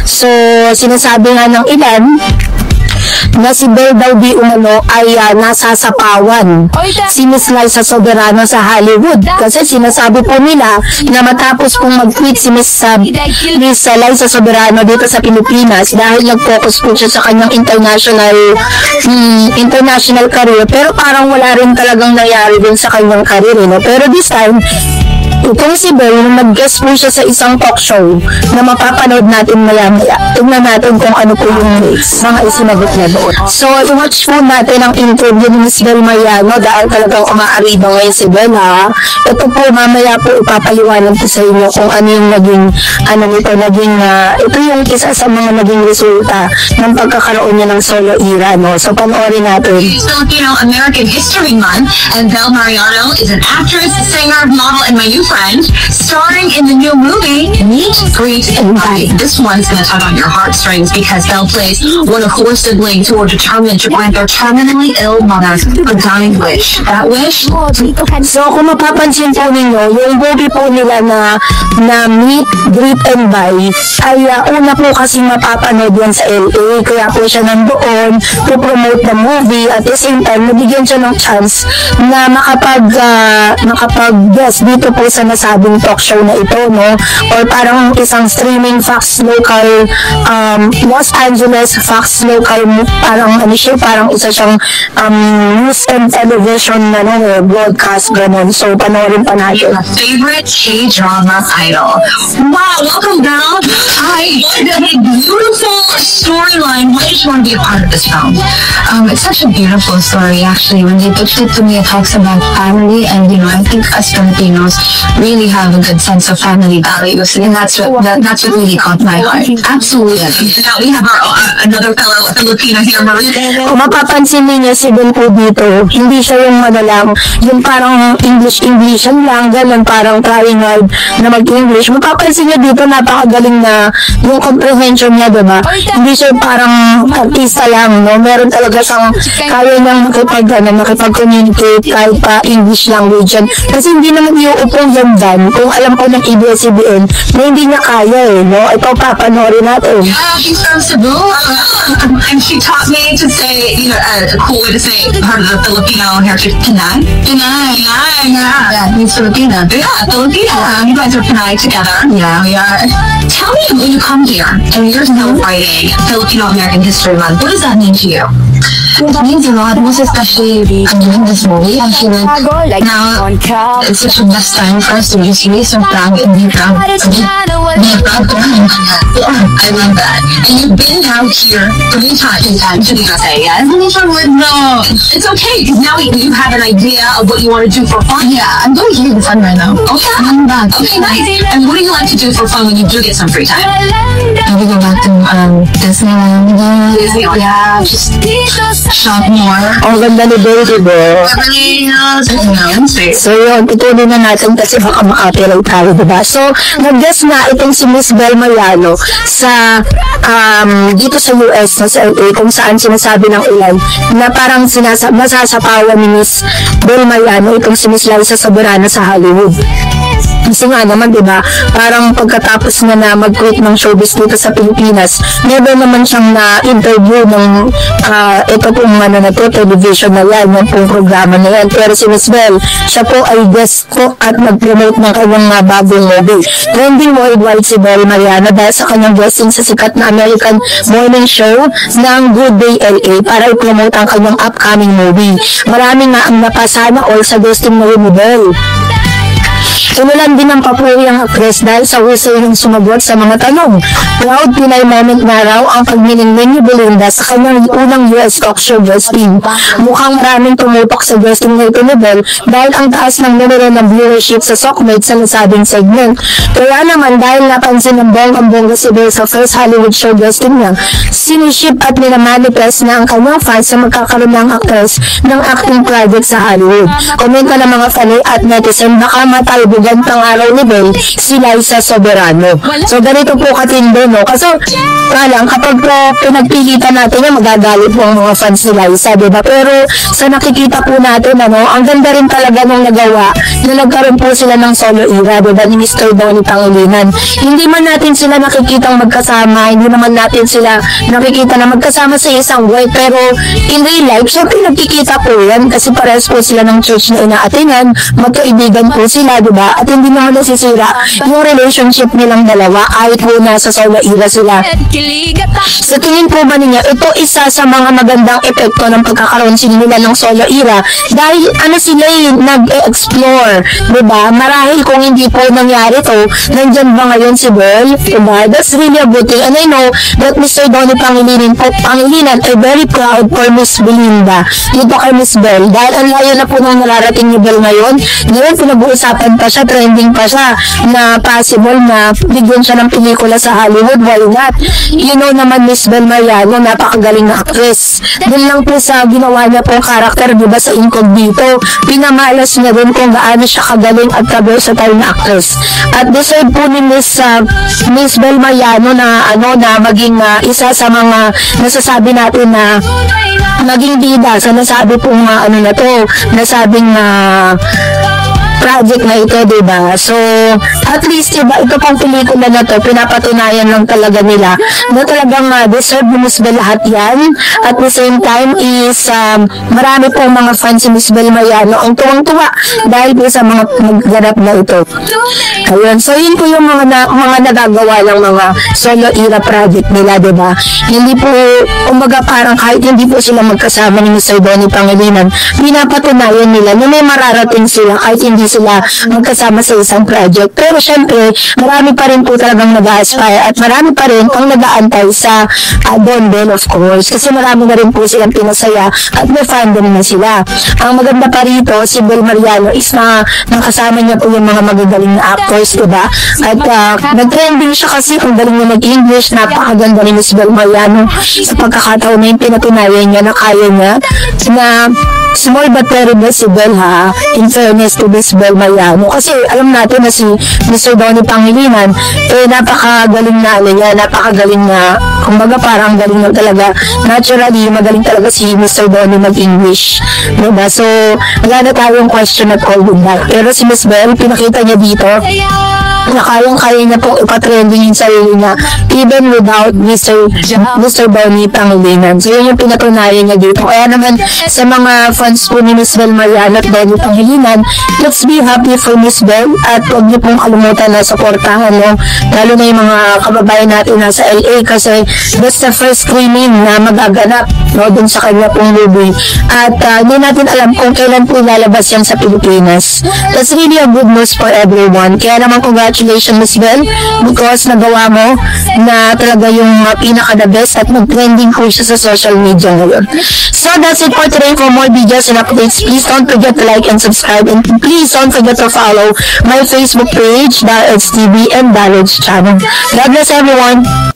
So, sinasabi nga ng ilan na si Belle daw di umano ay nasasapawan si Miss Liza Soberano sa Hollywood. Kasi sinasabi po nila na matapos pong mag-quit si Miss Liza Soberano dito sa Pilipinas dahil nag-focus po siya sa kanyang international career, pero parang wala rin talagang nangyari din sa kanyang career, no? Pero this time, itong si Belle, nag-guest po siya sa isang talk show na mapapanood natin maya-maya. Tignan natin kung ano po yung mga isinagot niya doon. So, i-watch po natin ang interview ni Miss Belle Mariano dahil talagang umaariba ngayon si Belle, ha. Ito po, mamaya po ipapaliwanag ko sa inyo kung ano yung ito yung isa sa mga naging resulta ng pagkakaroon niya ng solo era, no. So, panoorin natin. Filipino American History Month, and Belle Mariano is an actress, singer, model, and my new friend, starring in the new movie Meet, Greet, and Buy. This one's gonna tug on your heartstrings because Belle plays one of four siblings who are determined to grant their terminally ill mother a dying wish. That wish? So, kung mapapansin po ninyo, yung movie po nila na Meet, Greet, and Buy ay una po kasing mapapanood yan sa LA. Kaya po siya nandoon to promote the movie. At the same time, nabigyan siya ng chance na makapag-guest dito po sa nasabing talk show na ito, no? Or parang isang streaming Fox local, Los Angeles Fox local, parang isa siyang news and television na broadcast, ganun. So, panoorin pa natin. Favorite K-drama idol. Wow, welcome Belle. Hi, what a beautiful storyline. Why did you want to be a part of this film? It's such a beautiful story, actually. When they pitched it to me, it talks about family, and I think us Filipinos really have a good sense of family values, and that's what really caught my heart. Absolutely. Now we have another fellow Filipino here, Maria. Kung mapapansin niyo si Ben po dito, hindi siya yung yung parang Englishan lang, ganun, parang trying hard na mag-English. Mapapansin niyo dito, napakagaling na yung comprehension niya, diba? Hindi siya parang artista lang, no? Meron talaga siyang kaya niyang makipag-communicate kahit pa English language yan. Kasi hindi naman iuupong yan kung alam ko ng ABS-CBN na hindi niya kaya, no? Ito, papanoorin natin. She's from Cebu, and she taught me to say, a cool way to say part of the Filipino heritage, Pinay. Pinay, Yeah, he's Filipino. Yeah, Filipino. You guys are Pinay together. Yeah, we are. Tell me, when you come here and you're celebrating Filipino American History Month, what does that mean to you? It means a lot, most especially doing this movie. I feel like now it's such a best time for us to just be so proud and be proud of it. Yeah, I love that. And you've been out here 3 times to the USA, yes? No, it's okay, because now you have an idea of what you want to do for fun. Yeah, I'm going here for fun right now. Okay. I'm back. Okay, nice. And what do you like to do for fun when you do get some free time? Maybe go back to Disneyland again. Yeah, just shop more. Ang ganda ni Belle, diba? So yun, ituloy na natin kasi baka maka-copyright tayo, diba? So, nag-guest na itong si Miss Belle Mariano sa dito sa US, no, sa LA, kung saan sinasabi ng ilan na parang masasapawan ni Miss Belle Mariano itong si Miss Liza Soberano sa Hollywood. Kasi nga naman, diba, parang pagkatapos na mag-quit ng showbiz dito sa Pilipinas, never naman siyang na-interview ng ito pong television na yan, yung pong programa na yan. Pero si Miss Belle, siya po ay guest po at nag-promote ng kanyang bagong movie. Trending worldwide si Belle Mariano dahil sa kanyang guesting sa sikat na American morning show ng Good Day LA para i-promote ang kanyang upcoming movie. Marami nga ang napasana all sa guesting na ni Belle. Sinulan din ng papuri ang actress dahil sa husay ng sumagot sa mga tanong. Proud Pinay moment na raw ang pagniningning ni Belinda sa kanyang unang US talk show guesting. Mukhang maraming tumutok sa guesting na ito ni Belle dahil ang taas ng numero ng viewership sa Sockmate sa nasabing segment. Kaya naman dahil napansin ng bonggang-bongga si Belle sa first Hollywood show guesting niya, siniship at minamanifest na ang kanyang fans sa magkakaroon ng actress ng acting project sa Hollywood. Komenta ng mga fanay at netizen, baka matay kaibigan pang araw ni Bel, si Liza Soberano. So, ganito po katindi, no? Kasi, lang, kapag pinagpilitan natin yan, magagalit po ang mga fans ni Liza, diba? Pero, sa nakikita po natin, ano, ang ganda rin talaga nung nagawa na nagkaroon po sila ng solo era, diba? Ni Mr. Donnie Pangilinan. Hindi man natin sila nakikitang magkasama, hindi naman natin sila nakikita na magkasama sa isang work, pero in real life, syempre nagkikita po yan kasi parehas po sila ng church na inaatingan, magkaibigan po sila, diba? At hindi naman nasisira yung relationship nilang dalawa kahit po nasa solo era sila. Sa tingin po ba ninyo, ito isa sa mga magandang epekto ng pagkakaroon sila nila ng solo era dahil ano sila nag-explore, diba? Marahil kung hindi po nangyari to, nandyan ba ngayon si Bel? Diba? That's really a good thing. And I know that Mr. Donnie Pangilinan ay very proud for Miss Belinda dito kay Miss Bel. Dahil ang layo na po nang nararating ni Bel ngayon. Ngayon, pinag-uusapan pa siya, trending pa siya na possible na bigyan siya ng pelikula sa Hollywood. Why not? You know naman Miss Bel Mariano, napakagaling na actress. Doon lang po sa ginawa niya pong karakter, diba, sa Incognito, pinamalas niya rin kung gaano siya kagaling at ka-versatile na actress. At deserve po ni Miss Bel Mariano na maging isa sa mga nasasabi natin na maging bida sa nasabi pong nasabing project na ito, diba? So, at least, diba, ito pang pelikula na to, pinapatunayan lang talaga nila na talagang deserve ni Miss Bel lahat yan. At the same time is, marami pong mga fans si Miss Bel Mariano ang tuwang-tuwa dahil po sa mga magganap na ito. Ayun. So, yun po yung mga nagagawa ng mga solo era project nila, diba? Hindi po, umaga parang kahit hindi po sila magkasama ni Mr. Donnie Pangilinan, pinapatunayan nila na may mararating sila kahit hindi sila magkasama sa isang project. Pero syempre, marami pa rin po talagang nag-aspire at marami pa rin ang nag-aantay sa Don Bell, of course. Kasi marami na rin po silang pinasaya at may fandom na sila. Ang maganda pa rito, si Bel Mariano is nakasama niya po yung mga magagaling na actors, diba? At nag-trending siya kasi ang galing niya mag-English, napakaganda ni Miss Bel Mariano sa pagkakataon na yung pinatunayan niya na kaya niya na small but terrible si Bel, ha, in fairness to Miss Bel Mariano. Kasi alam natin na si Mr. Donnie Pangilinan napakagaling na napakagaling na, kumbaga parang galing na talaga, naturally magaling talaga si Mr. Donnie mag-English, diba? So wala na tayong question at all with that. Pero si Miss Bel, pinakita niya dito na kayang-kaya niya pong ipatrending yung sarili niya even without Mr. Donnie Pangilinan. So yun yung pinatunayan niya dito. Kaya naman sa mga fans po ni Miss Bel Mariano at Donnie Pangilinan, let's be happy for Miss Bel at huwag niyo pong kalimutan na supportahan, no? Lalo na yung mga kababayan natin nasa LA kasi that's the first screening na magaganap, no, dun sa kanya pong movie. At hindi natin alam kung kailan po ilalabas yan sa Pilipinas. That's really a good news for everyone. Kaya naman congratulations, Miss Bel, because nagawa mo na talaga yung pinaka-the best at mag-trending po siya sa social media ngayon. So that's it for today. For more videos and updates, please don't forget to like and subscribe, and please don't forget to follow my Facebook page, Darrell's TV and Darrell's channel. God bless everyone.